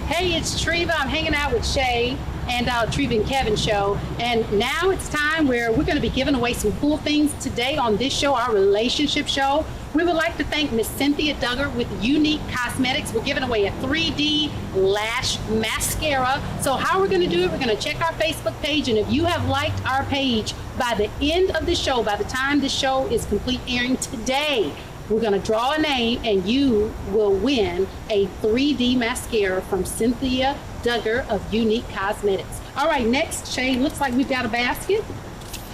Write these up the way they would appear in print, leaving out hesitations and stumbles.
Hey, it's Treva. I'm hanging out with Shay and Treva and Kevin show. And now it's time where we're going to be giving away some cool things today on this show, our relationship show. We would like to thank Miss Cynthia Duggar with Unique Cosmetics. We're giving away a 3D lash mascara. So how we're going to do it, we're going to check our Facebook page. And if you have liked our page by the end of the show, by the time the show is complete airing today, we're going to draw a name and you will win a 3D mascara from Cynthia Duggar of Unique Cosmetics. All right, next, Shay, looks like we've got a basket.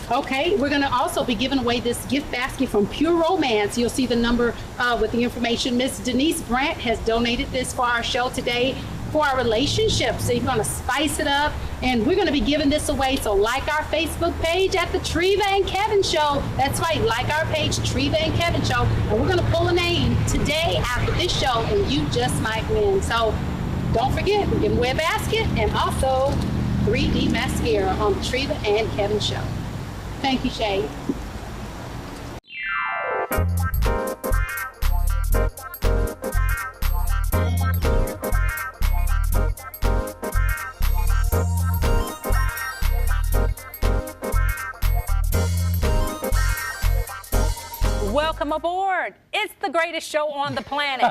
Okay, we're going to also be giving away this gift basket from Pure Romance. You'll see the number with the information. Miss Denise Brandt has donated this for our show today for our relationship. So you're going to spice it up, and we're going to be giving this away. So like our Facebook page at the Treva and Kevin Show. That's right, like our page, Treva and Kevin Show. And we're going to pull a name today after this show, and you just might win. So don't forget, we're giving away a basket and also 3D mascara on the Treva and Kevin Show. Thank you, Shay. Welcome aboard. It's the greatest show on the planet.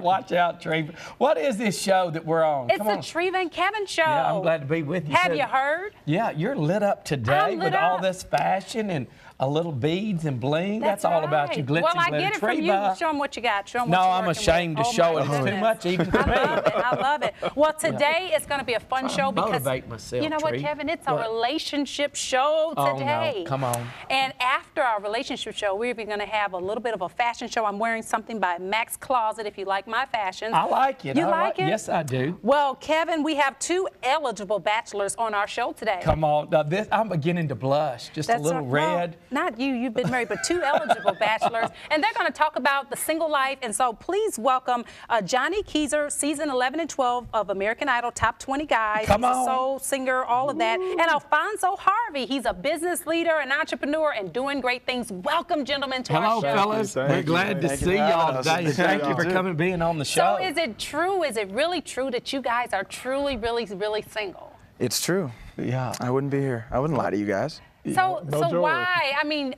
Watch out, Treva. What is this show that we're on? It's the Treva and Kevin Show. Yeah, I'm glad to be with you. Have you heard? Yeah, you're lit up today with all up. this fashion and a little beads and bling. That's all right. about you, glitzy, well, I glitter. get it from Treva. you. Show them what you got. Show them No, what you're I'm working ashamed with. to show my it. It's too goodness. much even for me. I love it. I love it. Well, today is going to be a fun show because motivate myself, you know what, Treva? Kevin? It's a relationship show today. Oh, no. Come on. And after our relationship show, we're going to have a little bit of a fashion show. I'm wearing something by MaxCloset, if you like my fashions. I like it. You like it? Yes, I do. Well, Kevin, we have 2 eligible bachelors on our show today. Come on. Now, I'm beginning to blush. Just a little red. Well, not you. You've been married, but 2 eligible bachelors. And they're going to talk about the single life. And so please welcome Johnny Keyser, season 11 and 12 of American Idol Top 20 Guys. Come on. He's a soul singer, all of that. And Alphonso Harvey. He's a business leader, an entrepreneur, and doing great things. Welcome, gentlemen, to our show. Hello, fellas. We're glad to see y'all today. Thank you for coming, being on the show. So is it true? Is it really true that you guys are truly, really, really single? It's true. Yeah. I wouldn't be here. I wouldn't lie to you guys. So why? I mean,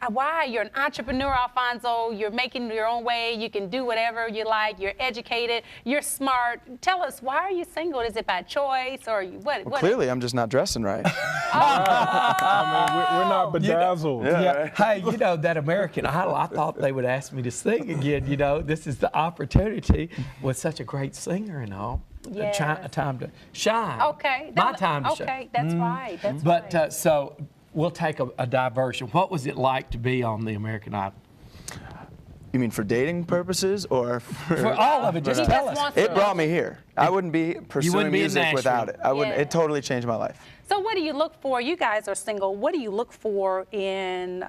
why? You're an entrepreneur, Alphonso. You're making your own way. You can do whatever you like. You're educated. You're smart. Tell us, why are you single? Is it by choice or what? Well, clearly, I'm just not dressing right. I mean, we're not bedazzled. Yeah. Hey, you know, that American Idol, I thought they would ask me to sing again. You know, this is the opportunity with such a great singer and all. Yes. A time to shine. Okay. My time to shine. Okay, that's right. That's But right. so we'll take a diversion. What was it like to be on the American Idol? You mean for dating purposes or For all of it, just tell us. It brought me here. I wouldn't be pursuing be in music without it. I wouldn't. Yeah. It totally changed my life. So what do you look for? You guys are single. What do you look for in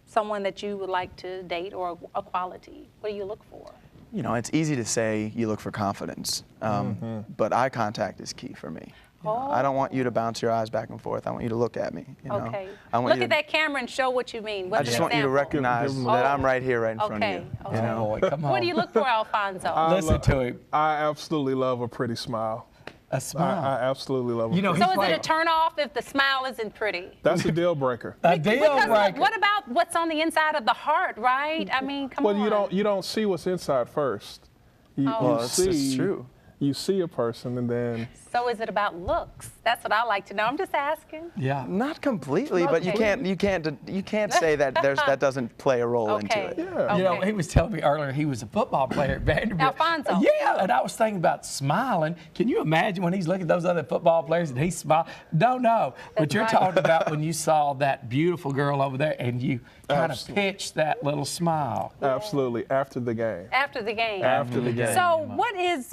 someone that you would like to date or a quality? What do you look for? You know, it's easy to say you look for confidence, but eye contact is key for me. You know, I don't want you to bounce your eyes back and forth. I want you to look at me. You know? Okay. I want Look you at to, that camera and show what you mean. What's I just an want you to example? recognize that I'm right here, right in front of you. Okay. You know? Boy, come on. What do you look for, Alphonso? Listen to him. I absolutely love a pretty smile. A smile. I absolutely love You know, a he's So is like- it a turn off if the smile isn't pretty? That's a deal breaker. A deal Because breaker. what about what's on the inside of the heart, right? I mean, come on. Well, you don't see what's inside first. Well, it's true. You see a person and then So is it about looks? That's what I like to know. I'm just asking. Yeah. Not completely, but you Okay. can't say that that doesn't play a role into Okay. it. Yeah. You know, Okay. he was telling me earlier he was a football player at Vanderbilt. Alphonso. Yeah, and I was thinking about smiling. Can you imagine when he's looking at those other football players and he smiled? No. But you're right. talking about when you saw that beautiful girl over there and you kind of Absolutely. pitched that little smile. absolutely after the game. After the game. After the game. So what is,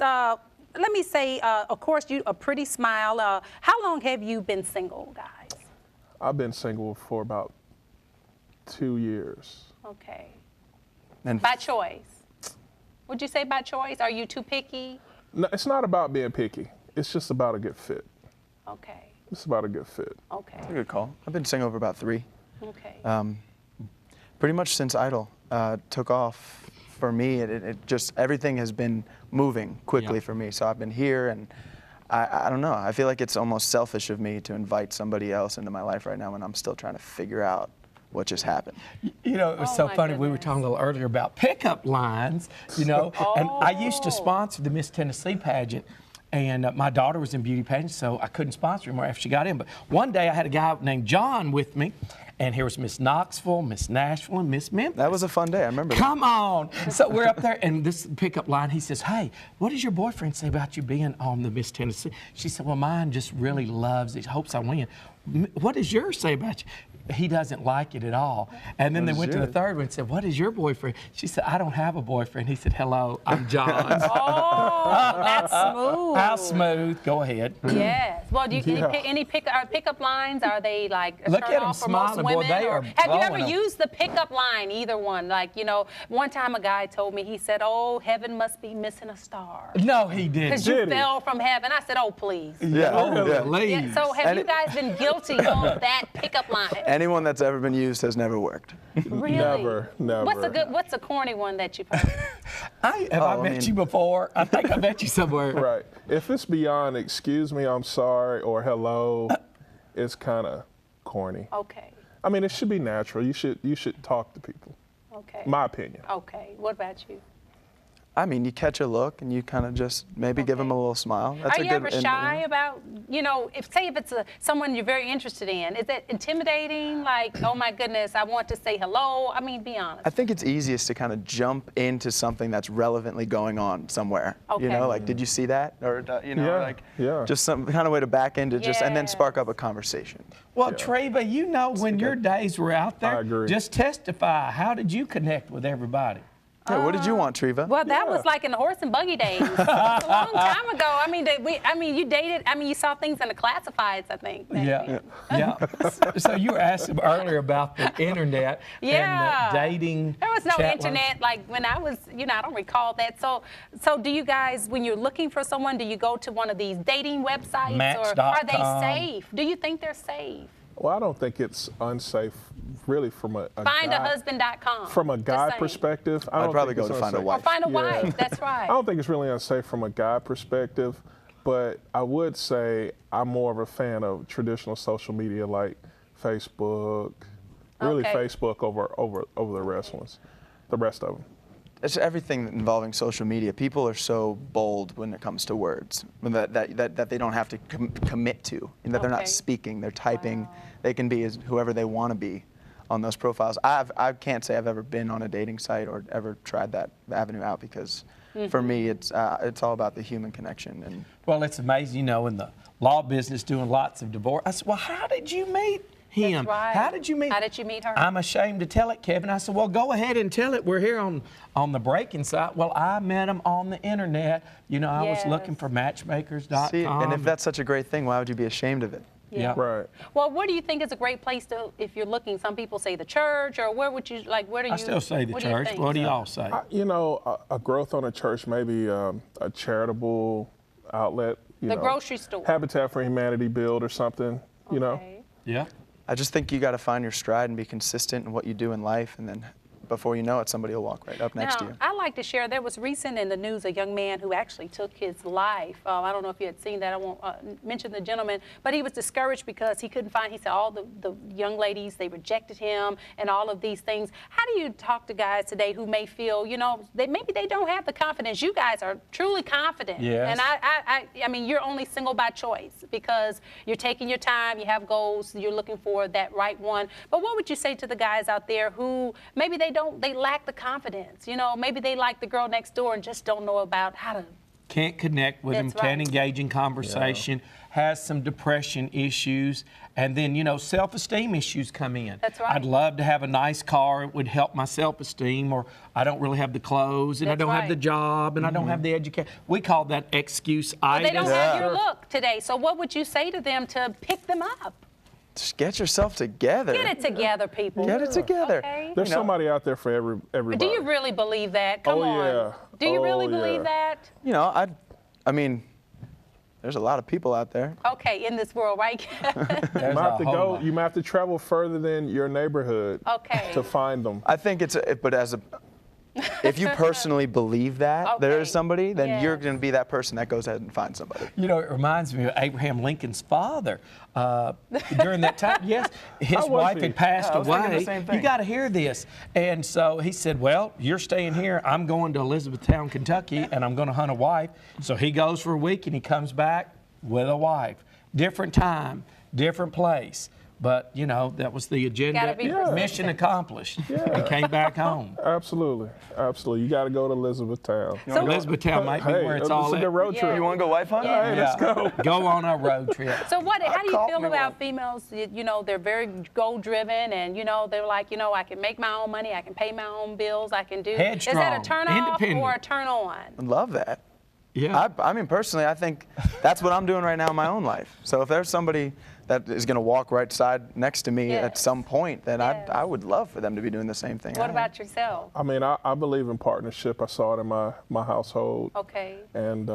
let me say, of course, you a pretty smile. How long have you been single, guys? I've been single for about 2 years. Okay. And By choice. Would you say by choice? Are you too picky? No, it's not about being picky. It's just about a good fit. Okay. It's about a good fit. Okay. a good call. I've been single for about 3. Okay. Pretty much since Idol took off for me, it just, everything has been moving quickly for me. So I've been here, and I don't know. I feel like it's almost selfish of me to invite somebody else into my life right now when I'm still trying to figure out what just happened. You know, it was so funny. We were talking a little earlier about pickup lines, you know, and I used to sponsor the Miss Tennessee pageant. And my daughter was in beauty pageant, so I couldn't sponsor anymore after she got in. But one day I had a guy named John with me, and here was Miss Knoxville, Miss Nashville, and Miss Memphis. That was a fun day. I remember. Come on. So we're up there, and this pickup line, he says, hey, what does your boyfriend say about you being on the Miss Tennessee? She said, well, mine just really loves it, hopes I win. What does yours say about you? He doesn't like it at all. And then they went to the third one and said, what is your boyfriend? She said, I don't have a boyfriend. He said, hello, I'm John. Oh, that's smooth. How smooth. Go ahead. Yes. Well, do you any pickup lines? Are they like a Look turn at 'em off for most smiling, boy, women? they Or are have you ever blowing 'em. used the pickup line? Either one. Like, you know, one time a guy told me, he said, oh, heaven must be missing a star. No, he didn't. Because you fell from heaven. I said, oh, please. Please. Yeah, so have you guys been guilty of that pickup line? Anyone that's ever been used has never worked. Really? Never. What's a corny one that you've heard? Have I met you before? I think I met you somewhere. Right. If it's beyond excuse me, I'm sorry, or hello, it's kind of corny. Okay. I mean, it should be natural. You should talk to people. Okay. My opinion. Okay. What about you? I mean, you catch a look and you kind of just maybe give them a little smile. That's Are a you good ever shy about, you know, if it's someone you're very interested in, is it intimidating? Like, oh my goodness, I want to say hello. I mean, be honest. I think it's easiest to kind of jump into something that's relevantly going on somewhere. Okay. You know, like, did you see that? Or, you know, just some kind of way to back into just, and then spark up a conversation. Well, Treva, you know, when your days were out there, I agree. just testify. How did you connect with everybody? Yeah, what did you want, Treva? Well, that was like in the horse and buggy days. It's a long time ago. I mean, you dated. I mean, you saw things in the classifieds. I think. Yeah. So you were asking earlier about the internet and the dating. There was no chat internet like when I was. You know, I don't recall that. So do you guys, when you're looking for someone, do you go to one of these dating websites, or are they safe? Do you think they're safe? Well, I don't think it's unsafe, really, from a Findahusband.com. From a guy perspective, I'd probably go to find a wife. Or find a wife. That's right. I don't think it's really unsafe from a guy perspective, but I would say I'm more of a fan of traditional social media like Facebook, really Facebook over the rest ones, the rest of them. It's everything involving social media. People are so bold when it comes to words that they don't have to commit to, and that they're not speaking, they're typing. Wow. They can be as whoever they want to be on those profiles. I can't say I've ever been on a dating site or ever tried that avenue out because for me it's all about the human connection. And well, it's amazing, you know, in the law business doing lots of divorce. I said, well, how did you meet him? That's right. How did you meet? How did you meet her? I'm ashamed to tell it, Kevin. I said, well, go ahead and tell it. We're here on the breaking site. Well, I met him on the internet. You know, I was looking for matchmakers.com. See, and if that's such a great thing, why would you be ashamed of it? Yeah. Right. Well, what do you think is a great place to, if you're looking? Some people say the church, or where would you like? Where do you? I still say the church. What do y'all say? You know, a growth on a church, maybe a charitable outlet. You know, grocery store. Habitat for Humanity build or something. You know. Yeah. I just think you got to find your stride and be consistent in what you do in life, and then before you know it, somebody will walk right up next to you. I like to share, there was recent in the news a young man who actually took his life. I don't know if you had seen that. I won't mention the gentleman, but he was discouraged because he couldn't find, he said all the young ladies, they rejected him and all of these things. How do you talk to guys today who may feel, you know, maybe they don't have the confidence? You guys are truly confident. Yes. And I mean, you're only single by choice because you're taking your time, you have goals, you're looking for that right one. But what would you say to the guys out there who maybe they lack the confidence? You know, maybe they like the girl next door and just don't know about how to. Can't connect with them, can't engage in conversation, has some depression issues, and then, you know, self-esteem issues come in. That's right. I'd love to have a nice car, it would help my self-esteem, or I don't really have the clothes, and I don't have the job, and I don't have the education. We call that excuse-itis. Well, they don't have your look today, so what would you say to them to pick them up? Just get yourself together. Get it together, people. Get it together. Okay. There's somebody out there for everybody. Do you really believe that? Come on. Yeah. Do you really believe that? You know, I mean, there's a lot of people out there. Okay, in this world, right? You might have to go. You might have to travel further than your neighborhood. Okay. To find them. I think but if you personally believe that there is Okay. somebody, then Yes. you're going to be that person that goes ahead and finds somebody. You know, it reminds me of Abraham Lincoln's father. During that time, yes, his was wife he? had passed Yeah, I was thinking the away. same You thing. got to hear this. And so he said, well, you're staying here. I'm going to Elizabethtown, Kentucky, and I'm going to hunt a wife. So he goes for a week, and he comes back with a wife. Different time, different place. But, you know, that was the agenda. Gotta be persistent. Mission accomplished. He came back home. Absolutely. Absolutely. You got to go to Elizabethtown. So- Elizabethtown might be where it's all a at. good road Yeah. trip. You want to go wife hunting? Yeah. Hey, let's go. Go on a road trip. So how do you caught feel me about one. females? You know, they're very goal-driven, and they're like, I can make my own money, I can pay my own bills, I can do. Headstrong, Is that a turn off independent. or a turn on? I love that. Yeah. I mean, personally, I think that's what I'm doing right now in my own life. So if there's somebody that is going to walk right side next to me at Yes. some point, then Yes. I would love for them to be doing the same thing. What about yourself? I mean, I believe in partnership. I saw it in my household. Okay. And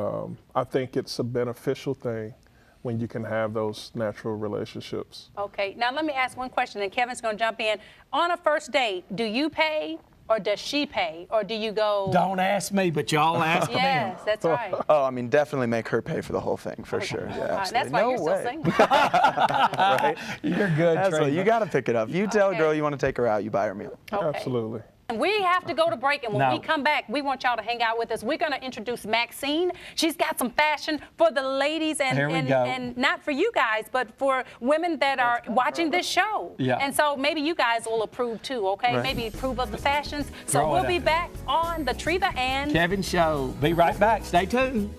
I think it's a beneficial thing when you can have those natural relationships. Okay. Now let me ask one question, and Kevin's going to jump in. On a first date, do you pay, or does she pay, or do you go? Don't ask me, but y'all ask them. Yes, that's right. Oh, I mean, definitely make her pay for the whole thing, for sure. Yeah, All right, absolutely. that's why no you're way. still single. Right? You're good, Absolutely. Treva. You got to pick it up. You tell a girl Okay. you want to take her out, you buy her meal. Okay. Absolutely. And we have to go to break, and when No. we come back, we want y'all to hang out with us. We're going to introduce Maxine. She's got some fashion for the ladies, and, There we and, go. and not for you guys, but for women that are watching this show. Yeah. And so maybe you guys will approve too, okay? Right. Maybe approve of the fashions. So Throw it we'll out be there. back on the Treva and Kevin Show. Be right back. Stay tuned.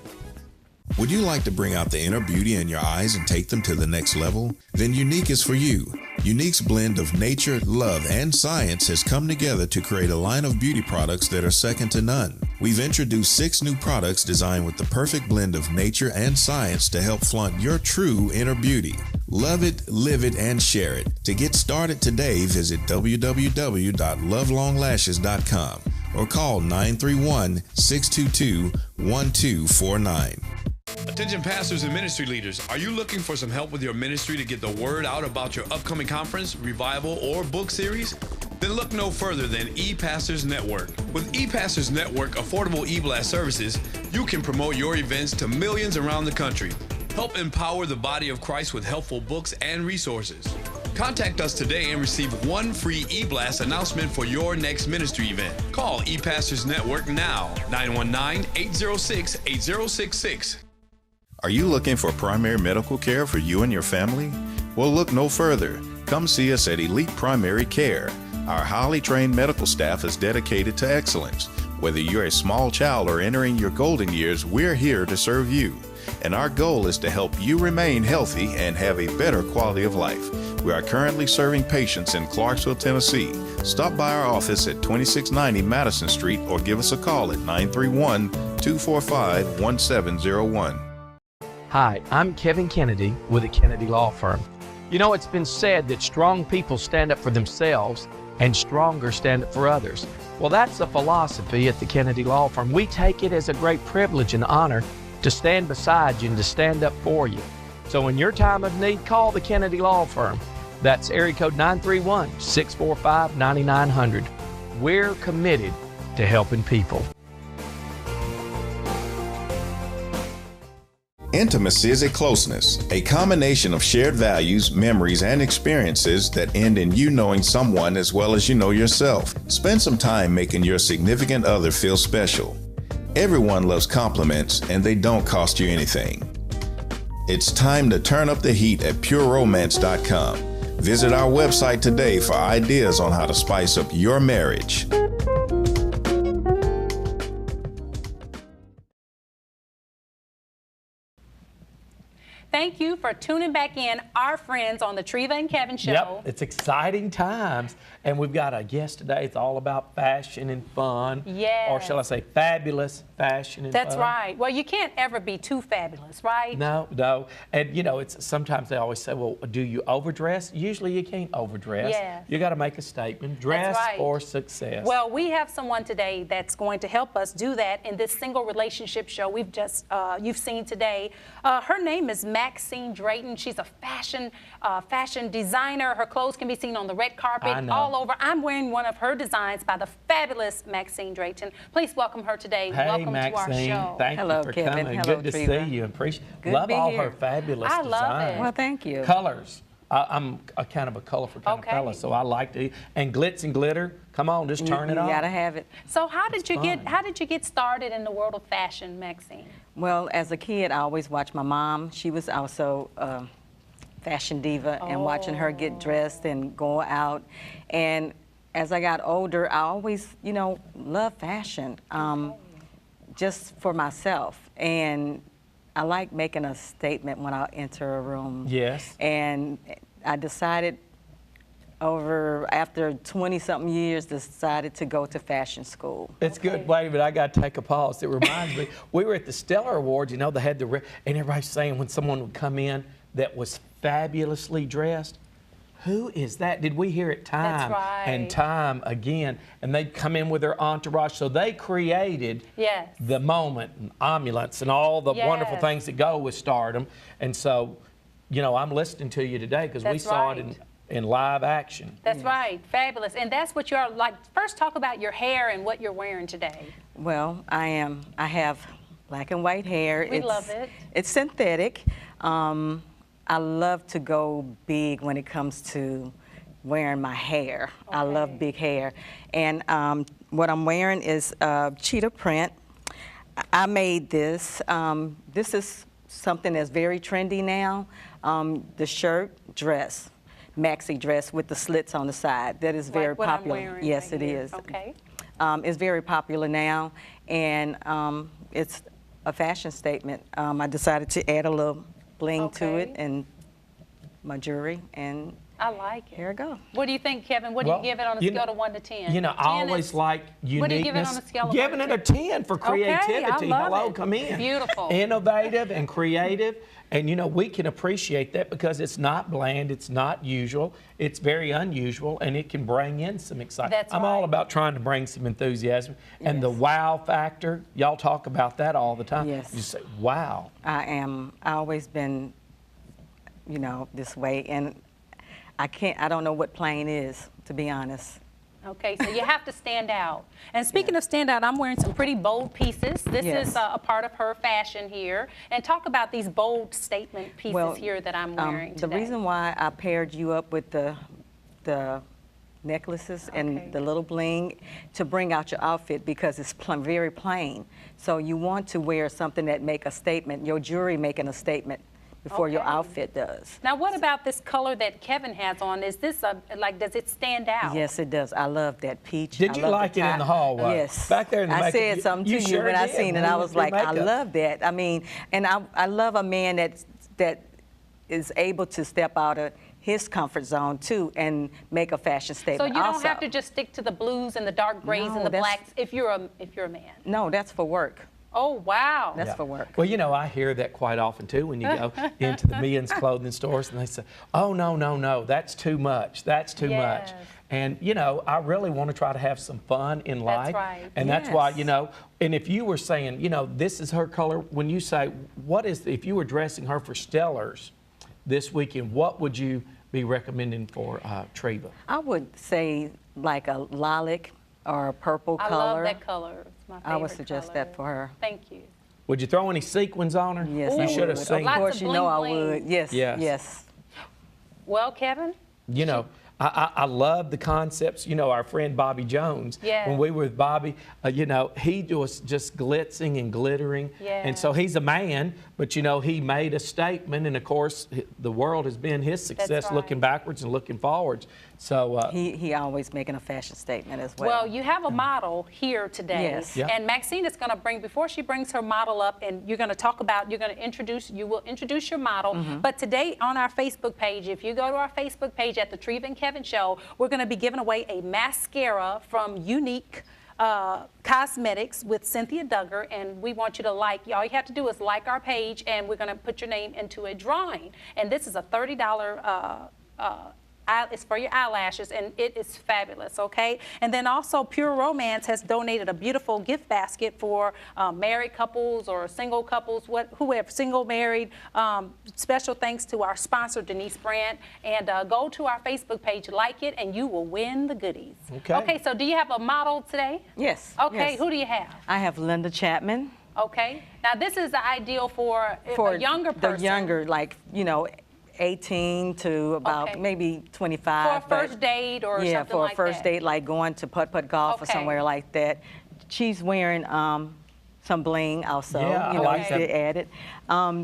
Would you like to bring out the inner beauty in your eyes and take them to the next level? Then Unique is for you. Unique's blend of nature, love, and science has come together to create a line of beauty products that are second to none. We've introduced 6 new products designed with the perfect blend of nature and science to help flaunt your true inner beauty. Love it, live it, and share it. To get started today, visit www.lovelonglashes.com or call 931-622-1249. Attention pastors and ministry leaders, are you looking for some help with your ministry to get the word out about your upcoming conference, revival, or book series? Then look no further than ePastors Network. With ePastors Network affordable e-blast services, you can promote your events to millions around the country. Help empower the body of Christ with helpful books and resources. Contact us today and receive 1 free e-blast announcement for your next ministry event. Call ePastors Network now, 919-806-8066. Are you looking for primary medical care for you and your family? Well, look no further. Come see us at Elite Primary Care. Our highly trained medical staff is dedicated to excellence. Whether you're a small child or entering your golden years, we're here to serve you. And our goal is to help you remain healthy and have a better quality of life. We are currently serving patients in Clarksville, Tennessee. Stop by our office at 2690 Madison Street or give us a call at 931-245-1701. Hi, I'm Kevin Kennedy with the Kennedy Law Firm. You know, it's been said that strong people stand up for themselves and stronger stand up for others. Well, that's the philosophy at the Kennedy Law Firm. We take it as a great privilege and honor to stand beside you and to stand up for you. So in your time of need, call the Kennedy Law Firm. That's area code 931-645-9900. We're committed to helping people. Intimacy is a closeness, a combination of shared values, memories, and experiences that end in you knowing someone as well as you know yourself. Spend some time making your significant other feel special. Everyone loves compliments, and they don't cost you anything. It's time to turn up the heat at pureromance.com. Visit our website today for ideas on how to spice up your marriage. Thank you for tuning back in, our friends on the Treva and Kevin Show. Yep, it's exciting times. And we've got a guest today. It's all about fashion and fun. Yes. Or shall I say fabulous fashion and That's fun. right. Well, you can't ever be too fabulous, right? No, no. And you know, it's sometimes they always say, well, do you overdress? Usually you can't overdress. Yes. You got to make a statement. Dress right. for success. Well, we have someone today that's going to help us do that in this single relationship show we've just you've seen today. Her name is Maxine Drayton. She's a fashion designer. Her clothes can be seen on the red carpet all over. I'm wearing one of her designs by the fabulous Maxine Drayton. Please welcome her today. Hey, welcome Maxine. to our show. Thank you for Kevin. coming. Hello, Good to Treva. see you. Appreciate. Good Love to be all here. her fabulous I designs. love it. Well, thank you. Colors. I'm a kind of a colorful kind of fella, so I like to. And glitz and glitter. Come on, just turn it on. You gotta have it. So how did you get started in the world of fashion, Maxine? Well, as a kid, I always watched my mom. She was also a fashion diva, and watching her get dressed and go out. And as I got older, I always, loved fashion, just for myself. And I like making a statement when I enter a room. Yes. And I decided after 20-something years, decided to go to fashion school. It's good. Wait a minute, I got to take a pause. It reminds me, we were at the Stellar Awards, they had and everybody's saying when someone would come in that was fabulously dressed, who is that? Did we hear it time and time again? And they'd come in with their entourage. So they created the moment and ambulance and all the wonderful things that go with stardom. And so, I'm listening to you today because we saw it in live action. That's right. Fabulous. And that's what you're like. First, talk about your hair and what you're wearing today. Well, I have black and white hair. We love it. It's synthetic. I love to go big when it comes to wearing my hair. Okay. I love big hair. And what I'm wearing is cheetah print. I made this. This is something that's very trendy now. The shirt, dress, maxi dress with the slits on the side. That is very popular. I'm wearing yes, right it here. is. Okay. It's very popular now, and it's a fashion statement. I decided to add a little bling to it and my jewelry, and I like it. Here we go. What do you think, Kevin? What do you give it on a scale of 1 to 10? I always like uniqueness. What do you give it on a scale of 1 Giving to it a 10 for creativity. Okay, I love it. Come in. Beautiful. Innovative and creative. And we can appreciate that because it's not bland, it's not usual, it's very unusual, and it can bring in some excitement. I'm all about trying to bring some enthusiasm. And the wow factor, y'all talk about that all the time. Yes. You say, wow. I always been, this way, and I don't know what plain is, to be honest. Okay, so you have to stand out. And speaking of stand out, I'm wearing some pretty bold pieces. This is a part of her fashion here. And talk about these bold statement pieces here that I'm wearing today. The reason why I paired you up with the necklaces and the little bling to bring out your outfit, because it's very plain. So you want to wear something that make a statement, your jewelry making a statement before your outfit does. Now, what about this color that Kevin has on? Is this does it stand out? Yes, it does. I love that peach. Did you like it in the hallway? Yes. Back there in the I said something to you when I seen it. I was like, I love that. I mean, and I love a man that is able to step out of his comfort zone too and make a fashion statement. So you don't have to just stick to the blues and the dark grays and the blacks if you're a man. No, that's for work. Oh, wow. That's for work. Well, I hear that quite often, too, when you go into the men's clothing stores and they say, oh, no, that's too much. That's too much. And, I really want to try to have some fun in life. That's right. And that's why, and if you were saying, this is her color, when you say, if you were dressing her for Stellars this weekend, what would you be recommending for Treva? I would say like a lilac or a purple color. I love that color. It's my favorite I would suggest that for her. Thank you. Would you throw any sequins on her? Yes, you I should have would. seen. Of course, Lots of I bling would. Yes, yes. Well, Kevin? I love the concepts. Our friend Bobby Jones, when we were with Bobby, he was just glitzing and glittering. And so he's a man, but, he made a statement. And, of course, the world has been his success looking backwards and looking forwards. So he always making a fashion statement as well. Well, you have a model here today. Yes. Yeah. And Maxine is going to before she brings her model up, and you will introduce your model. But today on our Facebook page, if you go to our Facebook page at the Treva and Kevin Show, we're going to be giving away a mascara from Unique Cosmetics with Cynthia Duggar, and we want you to all you have to do is like our page, and we're going to put your name into a drawing. And this is a $30 It's for your eyelashes, and it is fabulous, okay? And then also Pure Romance has donated a beautiful gift basket for married couples or single couples, whoever, single, married. Special thanks to our sponsor, Denise Brandt. And go to our Facebook page, like it, and you will win the goodies. Okay. Okay, so do you have a model today? Yes. Okay, yes. Who do you have? I have Linda Chapman. Okay. Now, this is the ideal for a younger person. The younger, like, 18 to about maybe 25. For a first date or something like that. Yeah, for a first date, like going to putt-putt golf or somewhere like that. She's wearing some bling also. Yeah, I like that. Added.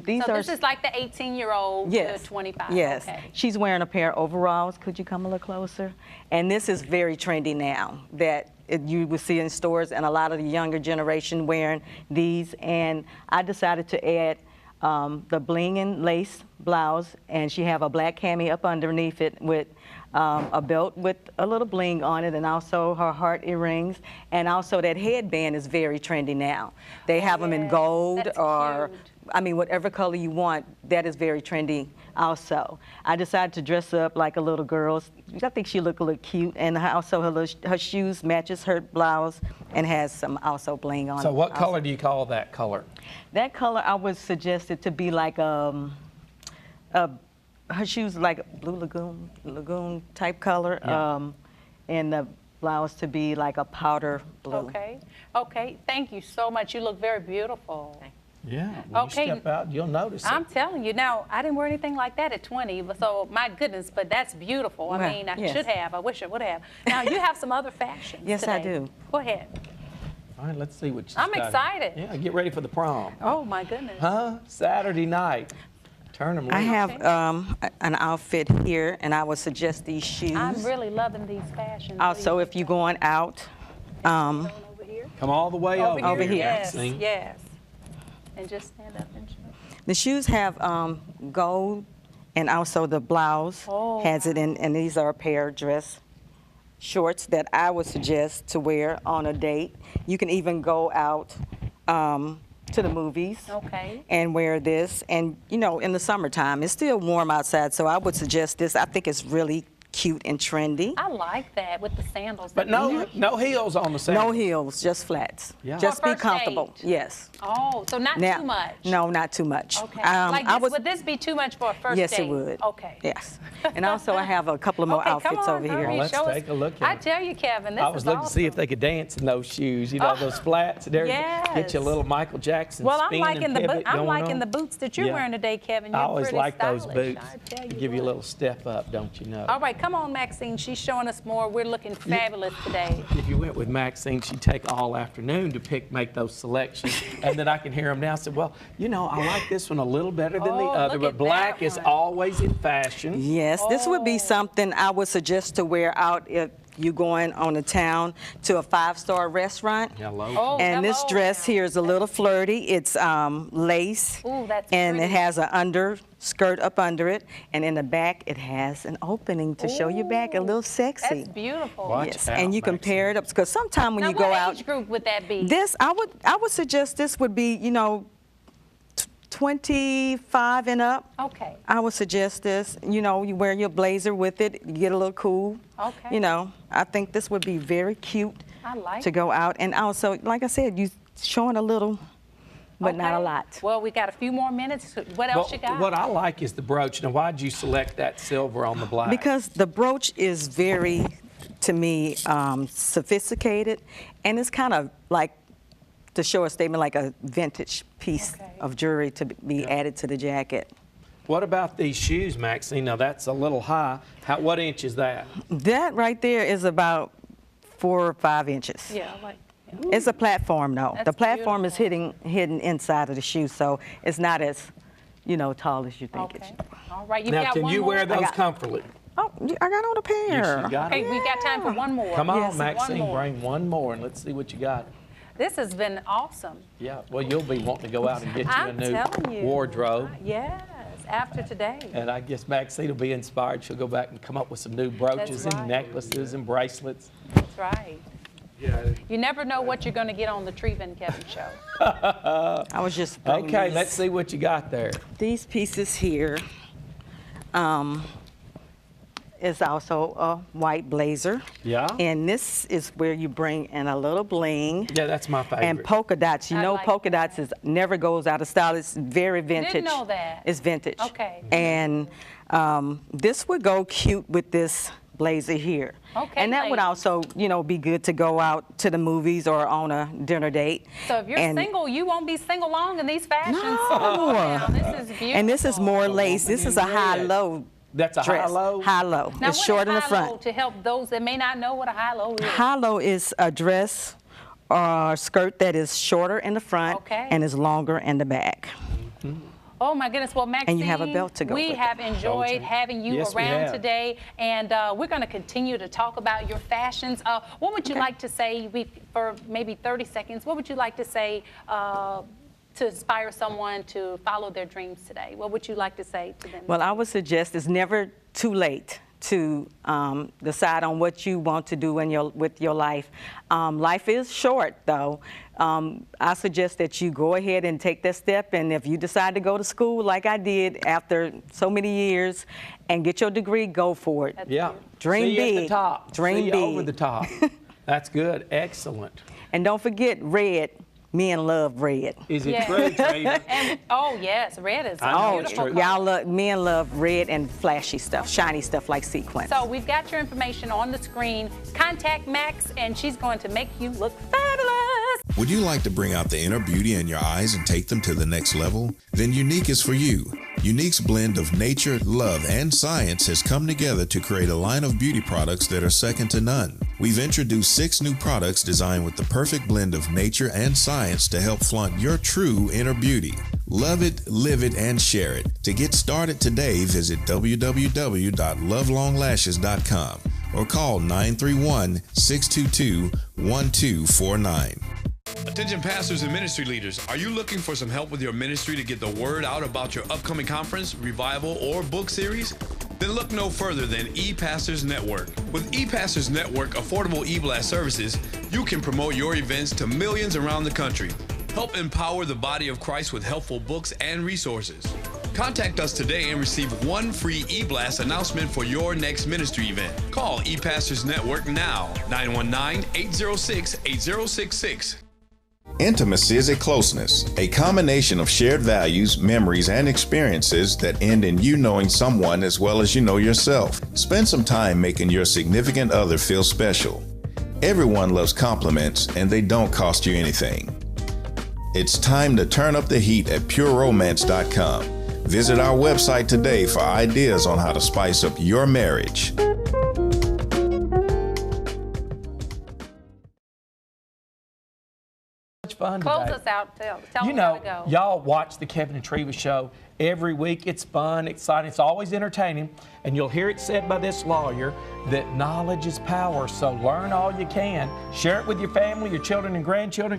This is like the 18-year-old to 25. Yes. Okay. She's wearing a pair of overalls. Could you come a little closer? And this is very trendy now that you will see in stores, and a lot of the younger generation wearing these. And I decided to add the bling and lace blouse, and she have a black cami up underneath it with a belt with a little bling on it, and also her heart earrings, and also that headband is very trendy now. They have them in gold. That's or cute. I mean, whatever color you want, that is very trendy also. I decided to dress up like a little girl. I think she looked a little cute, and also her shoes matches her blouse and has some also bling on it. So what also. color do you call that color? That color I would suggest it to be like her shoes like blue lagoon type color, and the blouse to be like a powder blue. Okay. Okay. Thank you so much. You look very beautiful. Yeah. When Okay. you step out, you'll notice it. I'm telling you. Now, I didn't wear anything like that at 20, so my goodness, but that's beautiful. I mean, I should have. I wish I would have. Now, you have some other fashions Yes, today. I do. Go ahead. All right, let's see what she's I'm got. excited. Yeah, get ready for the prom. Oh, my goodness. Huh? Saturday night. Turn them loose. I have an outfit here, and I would suggest these shoes. I'm really loving these fashions. Also, if you're going out, Over here. Come all the way over, Over here. Yes, Maxine. yes. And just stand up and show. the shoes have gold, and also the blouse has it in, and these are a pair of dress shorts that I would suggest to wear on a date. You can even go out to the movies and wear this. And, in the summertime, it's still warm outside, so I would suggest this. I think it's really cute and trendy. I like that with the sandals. But no heels on the sandals. No heels, just flats. Yeah. Just For a be first comfortable. date. Yes. Oh, so not too much. No, not too much. Okay. I would this be too much for a first yes, date? it would. Okay. Yes. And also, I have a couple of more Okay, come outfits on, over here. hurry, Well, let's show us. take a look at I it. tell you, Kevin, this I was is looking awesome. to see if they could dance in those shoes. Those flats and everything. Get you a Yes. little Michael Jackson Well, I'm spin liking and the pivot I'm going liking on. the boots that you're Yeah. wearing today, Kevin. You're I always pretty like those stylish, boots. I tell They you give you a what. little step up, don't you know? All right, come on, Maxine. She's showing us more. We're looking fabulous today. If you went with Maxine, she'd take all afternoon to make those selections. And then I can hear them now say, well, I like this one a little better than the Oh, other, look but at black that is one. always in fashion. Yes, this would be something I would suggest to wear out if you're going on the town to a 5-star restaurant. Hello. Oh, And this hello dress now. here is a little flirty. It's lace. Ooh, that's and pretty. it has an skirt up under it. And in the back, it has an opening to show your back a little sexy. That's beautiful. Watch Yes, out, and you can Maxine. pair it up because sometimes when Now, you go what out, age group would that be? this I would suggest this would be 25 and up. Okay. I would suggest this. You wear your blazer with it, you get a little cool. Okay. I think this would be very cute I like to go out. And also, like I said, you showing a little, but not a Okay. lot. Well, we got a few more minutes. What else you got? What I like is the brooch. Now, why'd you select that silver on the black? Because the brooch is very, to me, sophisticated, and it's kind of like to show a statement like a vintage piece of jewelry to be added to the jacket. What about these shoes, Maxine? Now, that's a little high. What inch is that? That right there is about 4 or 5 inches. Yeah, I like. It's a platform, though. That's The platform is beautiful. hidden inside of the shoe, so it's not as, tall as you think it Okay. should be. All right. You Now, got can one you more? wear those got- comfortably? Oh, I got on a pair. Yes, you got Okay, it. we've got time for one more. Come on, Yes, Maxine, one more. bring one more, and let's see what you got. This has been awesome. Yeah, well, you'll be wanting to go out and get you a I'm new telling you. wardrobe. Yes, after today. And I guess Maxine will be inspired. She'll go back and come up with some new brooches That's and right. necklaces and bracelets. That's right. You never know what you're going to get on the Treva and Kevin show. I was just bringing Okay, these. let's see what you got there. These pieces here, is also a white blazer. Yeah. And this is where you bring in a little bling. Yeah, that's my favorite. And polka dots. You know, like polka dots never goes out of style. It's very vintage. Didn't know that. It's vintage. Okay. And this would go cute with this blazer here. Okay, and that would also, you know, be good to go out to the movies or on a dinner date. So if you're single, you won't be single long in these fashions. No. Oh, this is beautiful. And this is more lace. This is a high-low. That's a dress. high-low? High-low. Now, It's short in the front. To help those that may not know what a high-low is. High-low is a dress or skirt that is shorter in the front and is longer in the back. Oh my goodness! Well, Maxine, and you have a belt to go we with have enjoyed having you around today, and we're going to continue to talk about your fashions. What would you like to say for maybe 30 seconds? What would you like to say to inspire someone to follow their dreams today? What would you like to say to them? Well, I would suggest it's never too late to decide on what you want to do with your life. Life is short, though. I suggest that you go ahead and take that step, and if you decide to go to school like I did after so many years and get your degree, go for it. Yeah. Dream big. At the top. Dream See big. over the top. That's good. Excellent. And don't forget red. Men love red. Is it true, Treva? Oh yes, red is beautiful. Men love red and flashy stuff, shiny stuff like sequins. So we've got your information on the screen. Contact Max, and she's going to make you look fabulous. Would you like to bring out the inner beauty in your eyes and take them to the next level? Then Unique is for you. Unique's blend of nature, love, and science has come together to create a line of beauty products that are second to none. We've introduced 6 new products designed with the perfect blend of nature and science to help flaunt your true inner beauty. Love it, live it, and share it. To get started today, visit www.lovelonglashes.com or call 931-622-1249. Attention pastors and ministry leaders, are you looking for some help with your ministry to get the word out about your upcoming conference, revival, or book series? Then look no further than ePastors Network. With ePastors Network affordable e-blast services, you can promote your events to millions around the country. Help empower the body of Christ with helpful books and resources. Contact us today and receive 1 free e-blast announcement for your next ministry event. Call ePastors Network now, 919-806-8066. Intimacy is a closeness, a combination of shared values, memories, and experiences that end in you knowing someone as well as you know yourself. Spend some time making your significant other feel special. Everyone loves compliments, and they don't cost you anything. It's time to turn up the heat at pureromance.com. Visit our website today for ideas on how to spice up your marriage. Fun Close today. us out. Tell You them how to know, go. y'all watch the Kevin and Treva show every week. It's fun, exciting, it's always entertaining, and you'll hear it said by this lawyer that knowledge is power, so learn all you can. Share it with your family, your children and grandchildren.